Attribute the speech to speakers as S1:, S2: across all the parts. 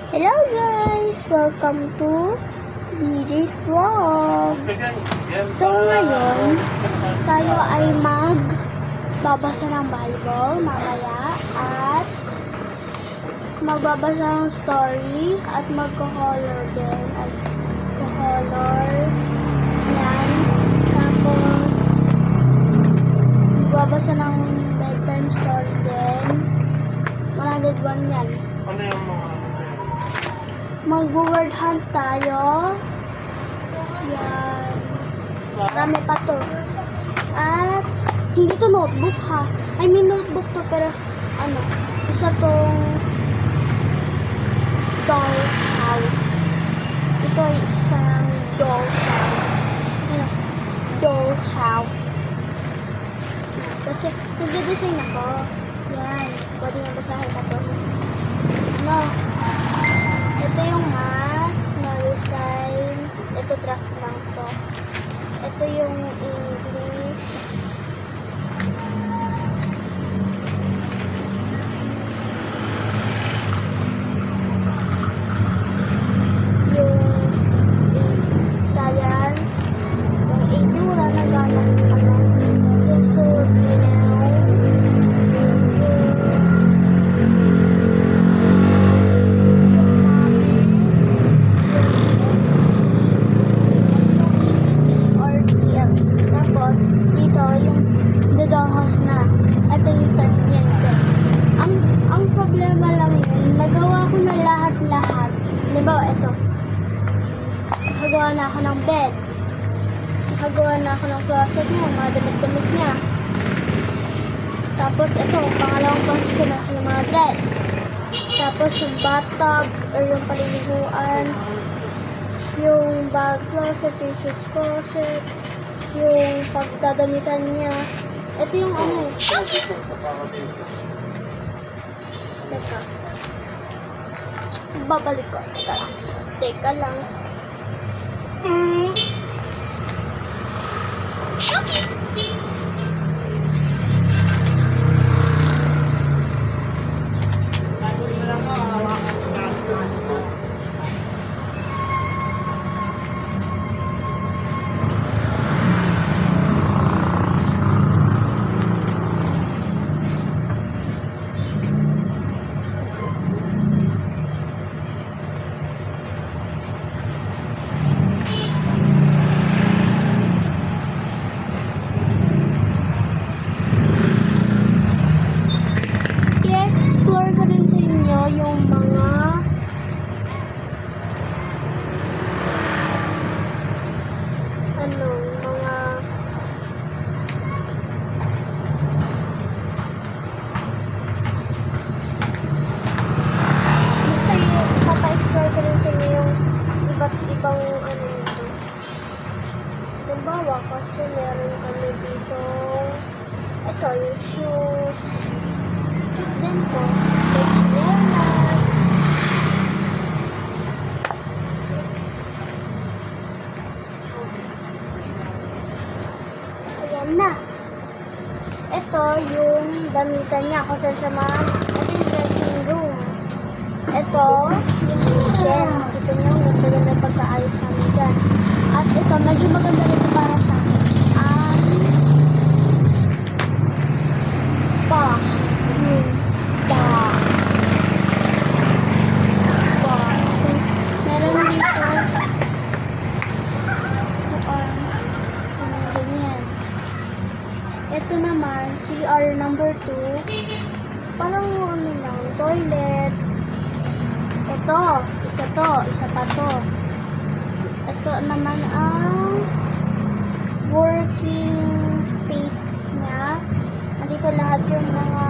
S1: Hello guys! Welcome to DJ's Vlog! So ngayon, tayo ay magbabasa ng Bible mamaya at magbabasa ng story at magko-color din at color yan. Tapos magbabasa ng bedtime story din. 101 yan.
S2: Ano yung mga
S1: Mag-word hunt tayo. Yan. Marami pa to. At hindi to notebook ha. I mean notebook to pero isa tong doll house. Ito ay isang doll house. Doll house. Kasi nagde-design ako. Yan. Pwede nyo basahin tapos ito yung math na design. Ito draft lang to. Ito yung English. Yung science. Yung AP wala na gamang yung food, dito yung the dollhouse na. Ito yung start niya. Ang problema lang yun, nagawa ko na lahat-lahat. Halimbawa, ito. Nakagawa na ako ng bed. Nakagawa na ako ng closet niya, mga damit-damit niya. Tapos, ito, pangalawang closet ko na yung mga dress. Tapos, yung bathtub, or yung paliliguan, yung bag closet, yung shoes closet, yung pagdadamitan niya. Ito yung Teka. Babalik ko. Teka lang. I-explore ko rin sa inyo yung mga basta yung papa-explore ko rin sa inyo yung iba't ibang nito. Halimbawa kasi meron kami dito ito yung shoes. Cute din po. Chinelas. Ayan na. Ito yung damitan niya kung saan siya ito yung dressing room. Ito yung kitchen. Ito yung maganda ng pagkaayos namin dyan. At ito, medyo maganda ito para sa akin. Spa. Spa. So, meron dito ganyan. Ito naman, CR number 2. Parang lang, toilet. Ito, isa pa to. Ito naman ang working space niya. Nandito lahat yung mga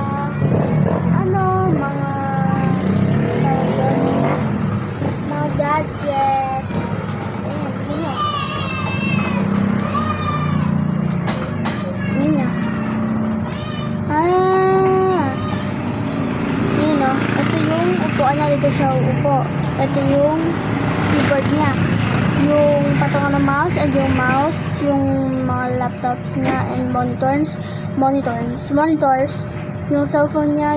S1: mga gadgets. Ayan, tingnan nyo. Yun o. Ito yung upuan niya. Dito siya uupo. Ito yung keyboard niya. Yung patungan ng mouse and yung mouse, yung mga laptops niya and monitors. yung cellphone niya,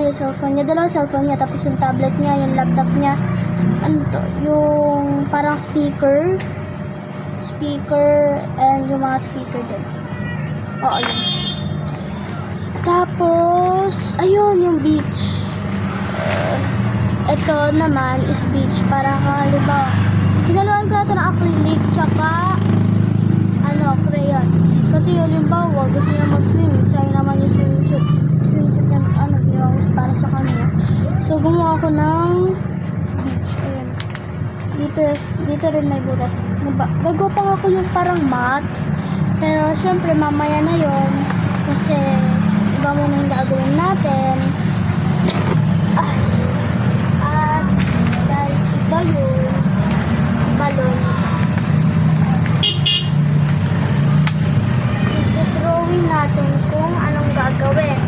S1: dalawang cellphone niya, tapos yung tablet niya, yung laptop niya, ano to, yung parang speaker, and yung mga speaker din. Oo, yun. Tapos, ayun, yung beach. Ito naman is beach, para halimbawa, pinaluan ko na ito ng acrylic, tsaka, crayons. Kasi yung halimbawa, gusto niya mag-swim, sa'yo naman yung swimsuit na, ginawa ko para sa kanya. So, gumawa ako ng beach, ayun. Dito rin may butas. Gagawa pa ako yung parang mat. Pero, syempre, mamaya na yon kasi, iba muna yung gagawin natin. At, dahil iba yung balon. I-drawing natin kung anong gagawin.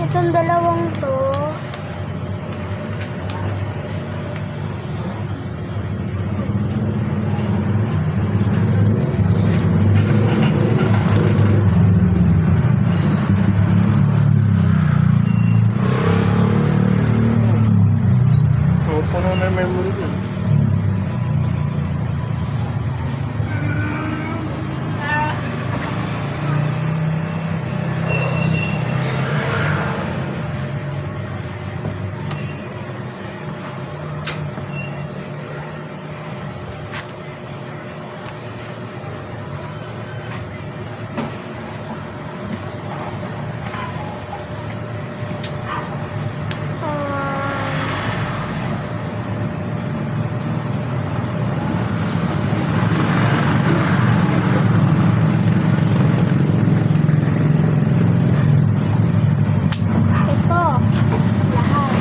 S1: Itong dalawang to,
S2: puno na yung memory ko. ito, lahat.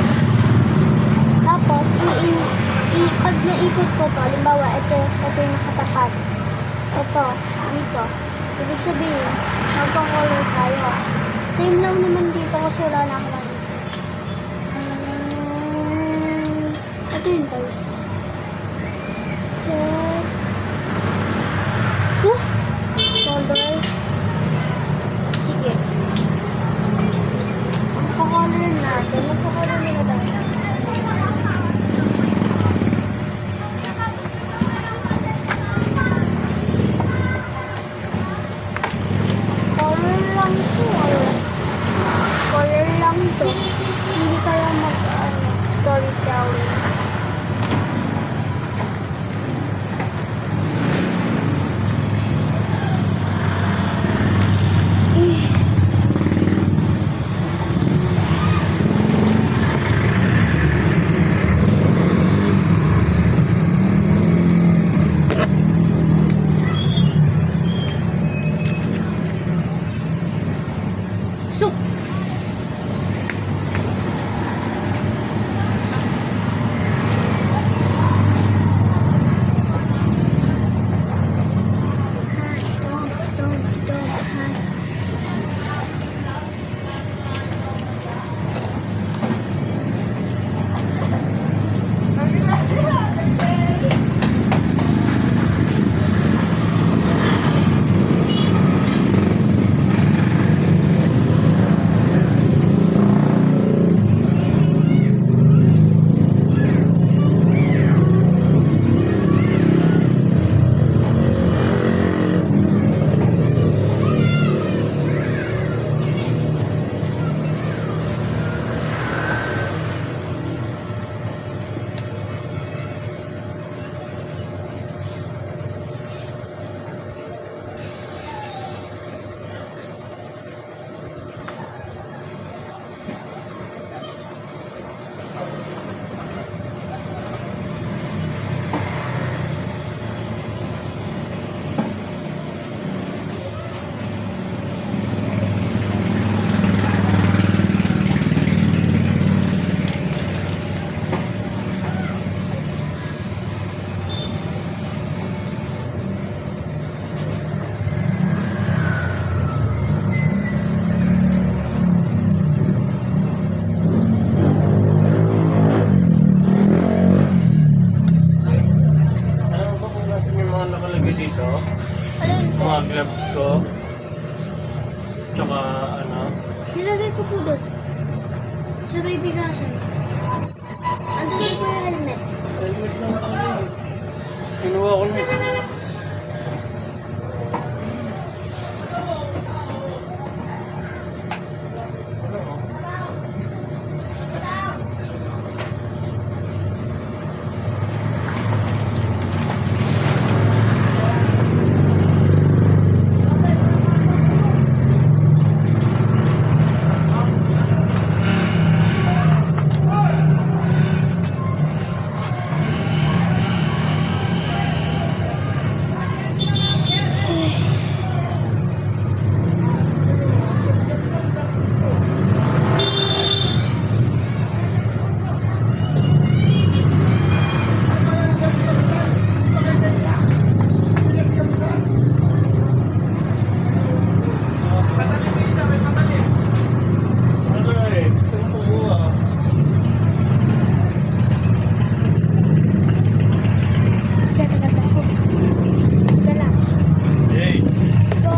S2: Tapos, pag naikot ko to, halimbawa, ito yung nakatapat. Ito, dito. Ibig sabihin, magpa-color tayo. Same lang naman dito kasi wala na ako naisip. Ito yung guys. Set. Color. Sige. Magpa-color natin. Magpa-color nila tayo. Color lang to. Color lang to. Hindi kaya storytelling.
S3: mga gloves ko. Tsaka ano.
S1: Nilagay ko po doon. Sa may bigasan. Andun din po yung helmet.
S3: Helmet lang ako. Kinuha ko na. Ano eh? Tumutuwa.
S1: Gata-gata ako. Dala.
S3: Yay!
S1: So,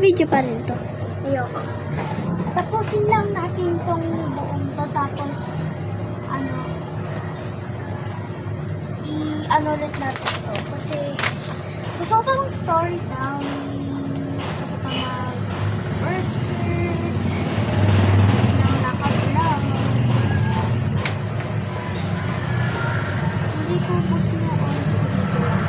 S1: video pa rin to. Ayoko. Tapusin lang natin tong buong to, tapos ano, i-ano ulit natin to. Kasi gusto ko pa mag-story time. Gusto ko pa mag-word search. Nang nakablog. Hindi ko po siya oras ko dito lang.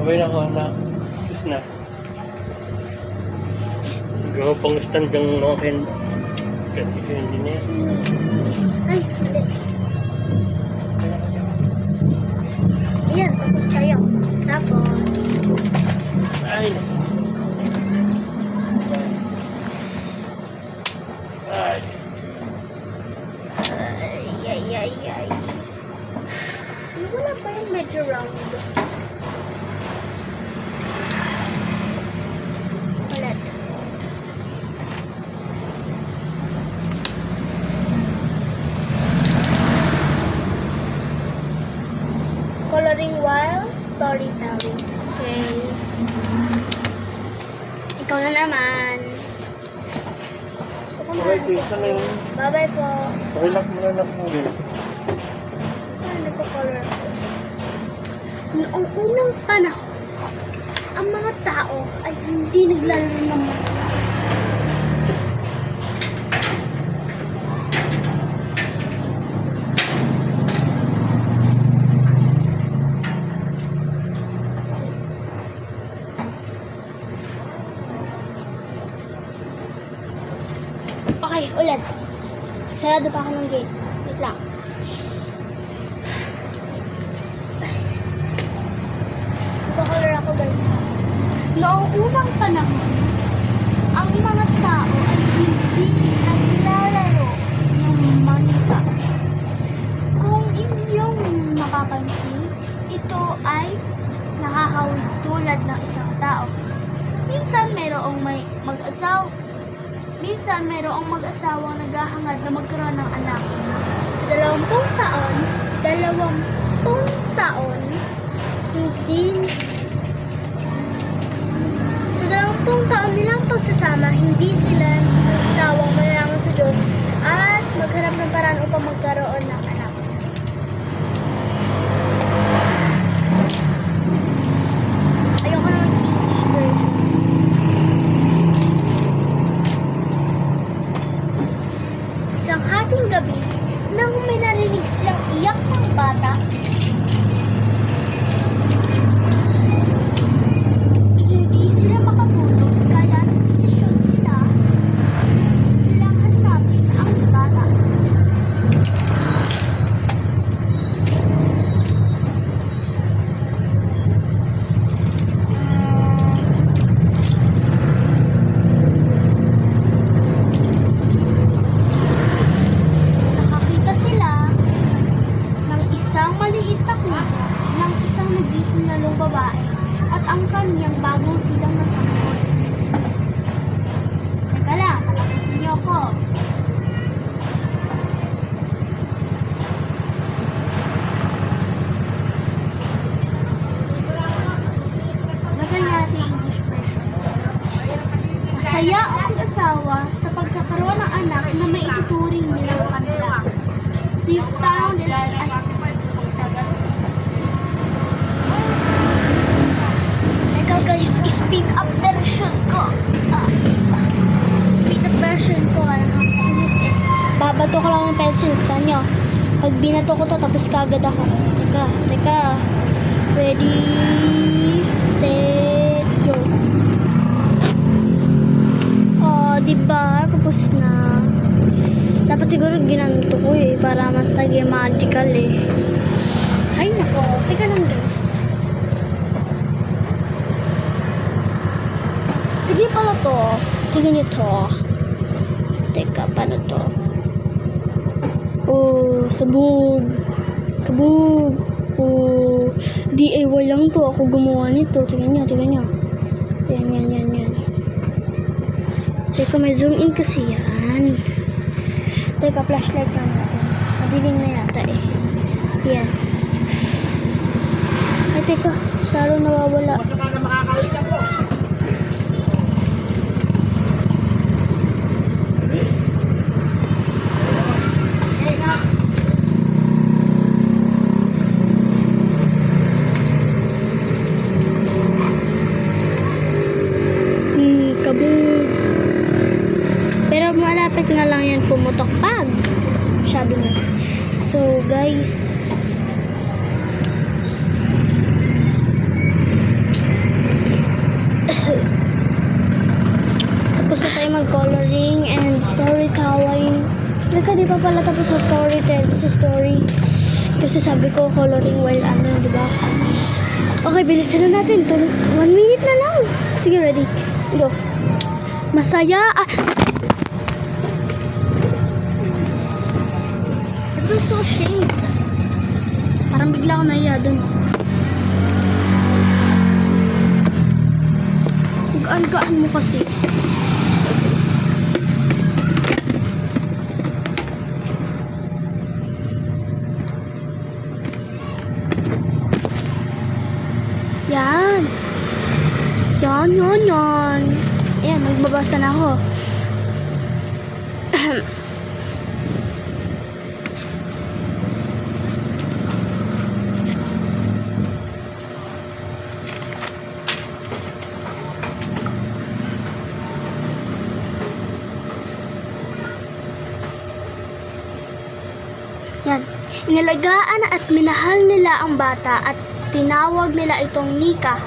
S3: Okay na ako na. Tapos na. Gawa pang stand yung mga hindi na yan.
S1: Ay, hindi. Ayan, tapos tayo. Tapos,
S3: Ay! Ay!
S1: ay. Wala pa yung medyo round. Ulit. Coloring while storytelling. Okay. Ikaw na naman. Gusto ko
S3: Okay,
S1: na.
S3: thanks na yun.
S1: Bye-bye po.
S3: Relax mo lang mo din.
S1: Ano nagko-color ako? Noong unang panahon, ang mga tao ay hindi naglalaro ng mga Okay, ulit. Sarado pa ako ng gate. Wait lang. Nagko-color ako guys. Noong unang panahon, ang mga tao ay hindi naglalaro ng manika. Kung inyong napapansin, ito ay nakakawig tulad ng isang tao. Minsan mayroong mag-asawang naghahangad na magkaroon ng anak. Sa 20 taon, nilang pagsasama, hindi sila sawang manalangin sa Diyos at maghanap ng paraan upang magkaroon ng anak. Ayoko na mag-English version. Isang hating gabi, nang may narinig silang iyak ng bata, hindi sila makatulog kaya nagdesisyon silang hanapin ang bata. Nakakita sila ng isang maliit na kubo ng isang naghihingalong babae at ang kanyang bagong silang na sanggol. Teka lang, patapusin niyo ako. Basahin natin yung English version. Masaya ang mag-asawa sa pagkakaroon ng anak na may ituturing nilang kanila. They found it Ikaw guys, speed up version ko. Speed up version ko. Babato ko lang ng pencil. Tignan nyo. Pag binato ko to, tapos kagad ako. Teka. Ready, set, go. Oh, diba? Tapos na. Dapat siguro ginanto ko para mas naging magical Ay, nako. Teka lang guys. Tignan pala to. Tignan nyo to. Teka, paano to? Oh, sabog. Kabog. Oh, DIY lang to. Ako gumawa nito. Tignan nyo. Yan. Teka, may zoom in kasi yan. Teka, flashlight na natin. Madilim na yata Yan. Ay, teka. Lalo nawawala. Kabog. Pero malapit nga lang yan pumutok pag. Masyado na. So, guys. Tapos na tayo mag-coloring and storytelling. Teka, di pa pala tapos sa story. Kasi sabi ko coloring while di ba? Okay, bilisan na natin. 1 minute na lang. Sige, ready. Go. Masaya. I feel so ashamed. Parang bigla ako nahiya dun. Gaan-gaan mo kasi. Yan. Ayan, magbabasa na ako. Yan. Inalagaan at minahal nila ang bata at tinawag nila itong Nika.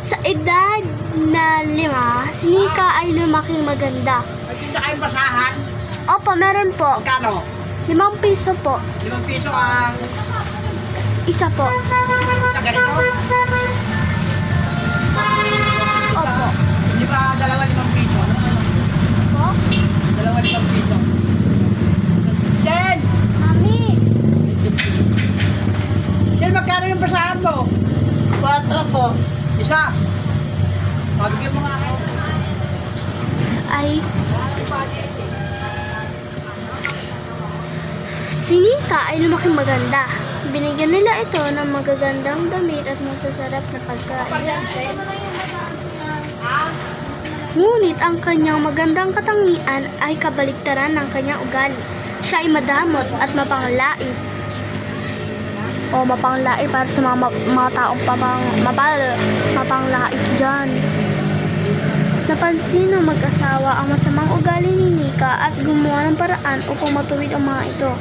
S1: Sa edad na 5, si Nika ay lumaking maganda.
S4: May tinda kayong basahan?
S1: Opo, meron po.
S4: Magkano?
S1: 5 piso po.
S4: 5 piso ang
S1: Isa po.
S4: sa ganito?
S1: Opo.
S4: Di ba 2 piso?
S1: Po?
S4: 2 piso. Jen!
S1: Mami!
S4: Jen! basahan mo?
S2: 4 po.
S4: Isa. Pabigyan mo nga ako.
S1: Ay, si Nika ay lumaking maganda. Binigyan nila ito ng magagandang damit at masasarap na pagkain. Ngunit ang kanyang magandang katangian ay kabaliktaran ng kanyang ugali. Siya ay madamot at mapanglait. O mapanglait para sa mga taong mapanglait dyan. Napansin ng mag-asawa ang masamang ugali ni Nika at gumawa ng paraan upang matuwid ang mga ito.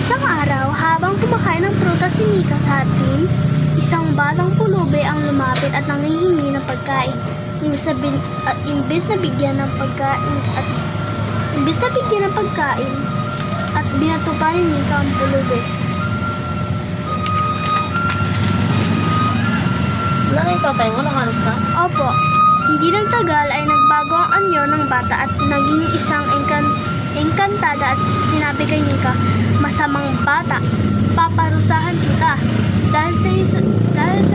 S1: Isang araw, habang kumakain ng prutas si Nika sa atin, isang batang pulubi ang lumapit at nanghihingi ng pagkain. Imbis na bigyan ng pagkain at binatukan ni Nika ang pulubi.
S2: Wala na yung tatay mo, nakalis na?
S1: Opo, hindi nagtagal ay nagbago ang anyo ng bata at naging isang engkantada at sinabi kay Nika, "Masamang bata, paparusahan kita. Dahil sa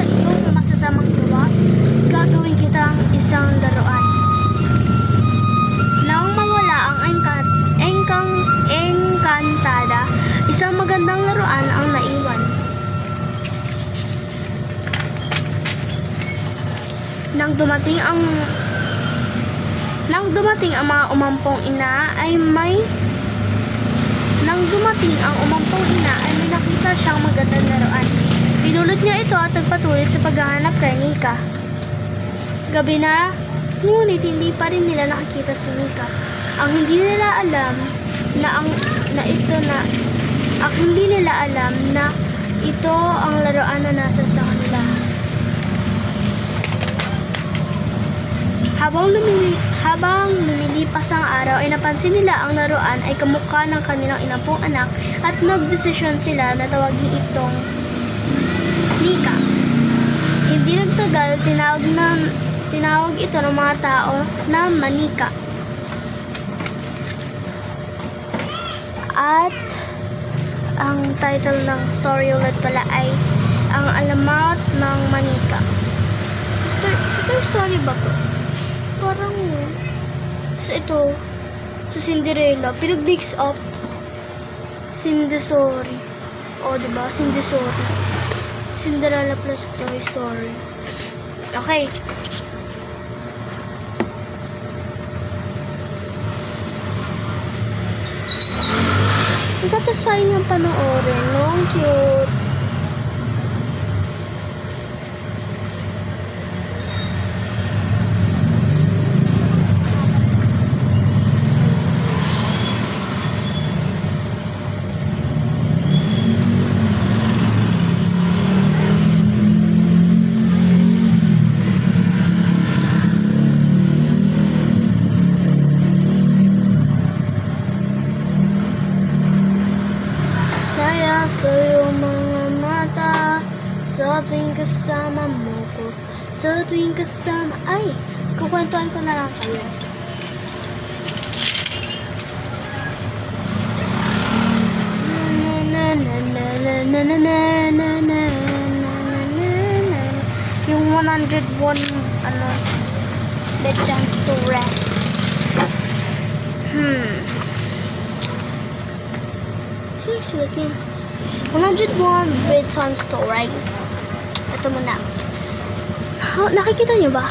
S1: iyong masasamang gawa, gagawin kitang isang laruan." Nang mawala ang engkantada, isang magandang laruan ang naiwan. Nang dumating ang mga umampong ina ay may nakita siyang magandang laruan. Pinulot niya ito at nagpatuloy sa paghahanap kay Nika. Gabi na, ngunit hindi pa rin nila nakikita si Nika. Ang hindi nila alam na ito ang laruan na nasa sa kanila. Habang lumilipas ang araw ay napansin nila ang laruan ay kamukha ng kanilang inampong anak at nagdesisyon sila na tawagin itong Nika. Hindi nagtagal, tinawag ito ng mga tao na Manika. At ang title ng story ulit pala ay Ang Alamat ng Manika. Sa Toy Story ba to? Parang sa ito, sa Cinderella, pinag-mix up Cinderella. O, diba? Cinderella. Cinderella plus Toy Story. Okay. Ang satisfying niyang panoorin, no? Ang cute. Sa iyong mga mata, sa tuwing kasama mo ko, sa tuwing kasama, ay, kukwentuhan ko na lang kayo. Yung 101, bedtime story. Seriously, 101 bedtime stories. Ito muna. Nakikita niyo ba?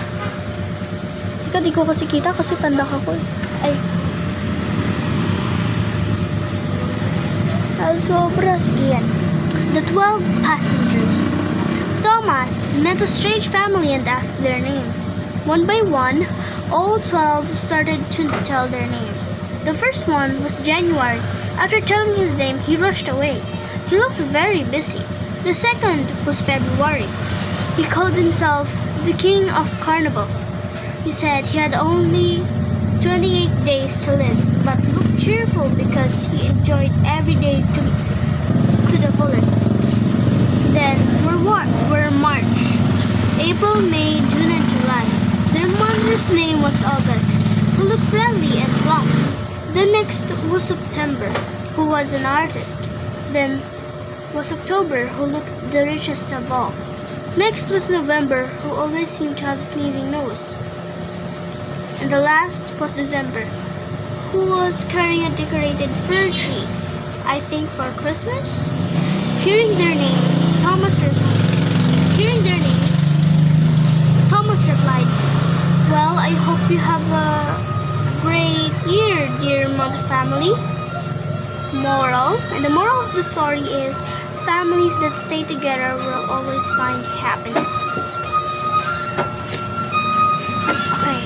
S1: Di ko kasi kita kasi pandak ako. Ay. Sobra. Sige yan. The 12 Passengers. Thomas met a strange family and asked their names. One by one, all 12 started to tell their names. The first one was January. After telling his name, he rushed away. He looked very busy. The second was February. He called himself the King of Carnivals. He said he had only 28 days to live, but looked cheerful because he enjoyed every day to the fullest. Then were March, April, May, June, and July. Their mother's name was August, who looked friendly and plump. The next was September. who was an artist. Then was October, who looked the richest of all. Next was November, who always seemed to have a sneezing nose. And the last was December, who was carrying a decorated fir tree, I think for Christmas. Hearing their names, Thomas replied, "Well, I hope you have a great year, dear Mother Family." Moral, and the moral of the story is, families that stay together will always find happiness. Okay.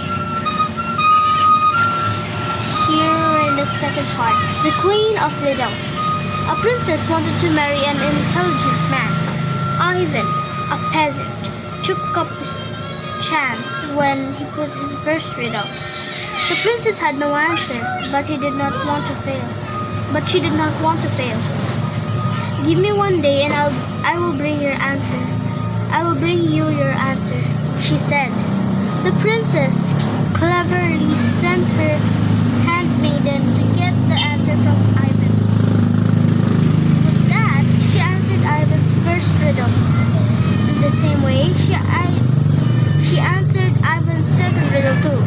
S1: Here in the second part, the Queen of Riddles. A princess wanted to marry an intelligent man. Ivan, a peasant, took up this chance when he put his first riddle. The princess had no answer, but she did not want to fail. "Give me one day and I will bring your answer. I will bring you your answer," she said. The princess cleverly sent her handmaiden to get the answer from Ivan. With that, she answered Ivan's first riddle. In the same way, she answered Ivan's second riddle too.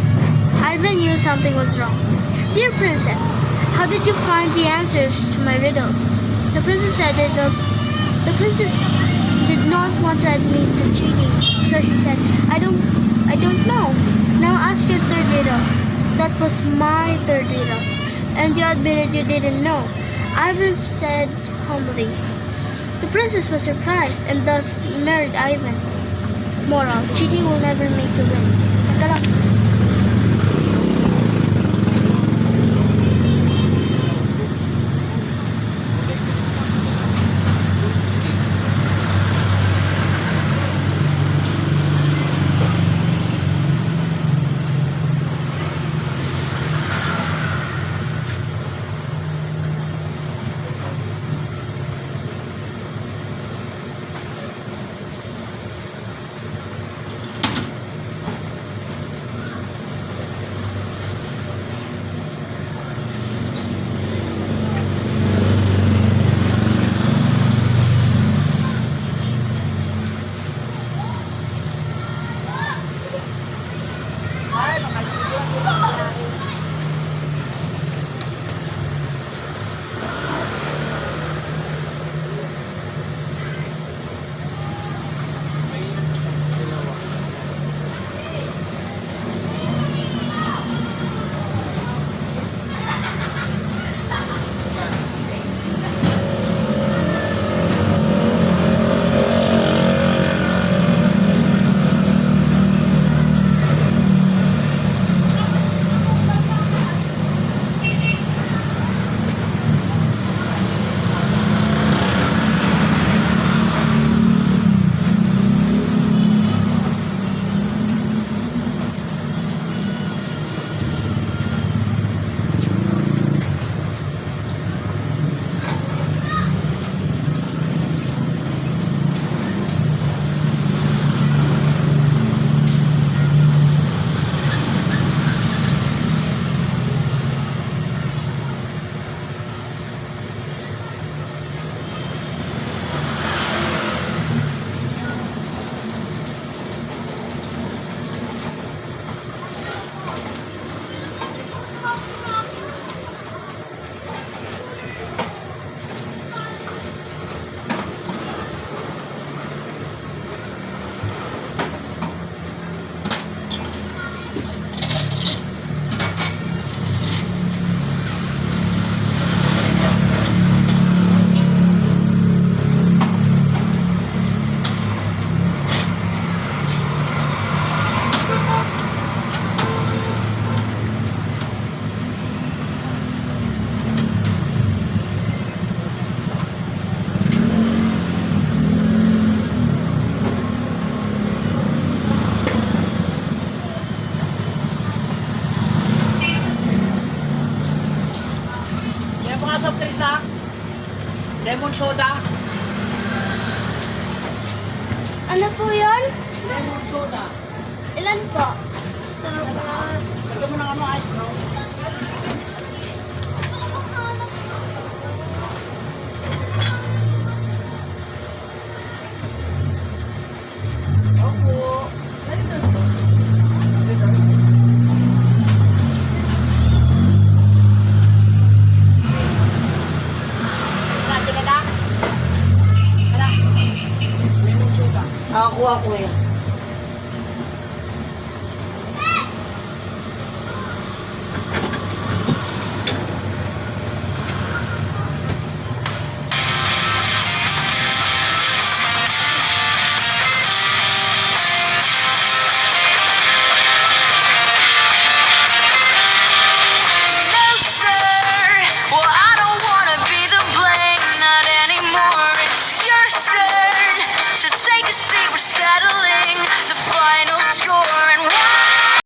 S1: Ivan knew something was wrong. "Dear princess, how did you find the answers to my riddles?" The princess said that the princess did not want to admit to cheating, so she said, I don't know. Now ask your third riddle." "That was my third riddle, and you admitted you didn't know," Ivan said humbly. The princess was surprised and thus married Ivan. Moral, cheating will never make you win. Teka lang.
S4: Lemon soda.
S1: Ano po yun?
S4: Lemon soda.
S1: Ilan po?
S4: Sarap na. Lagyan mo ng ice, no? ginagawa ko ngayon.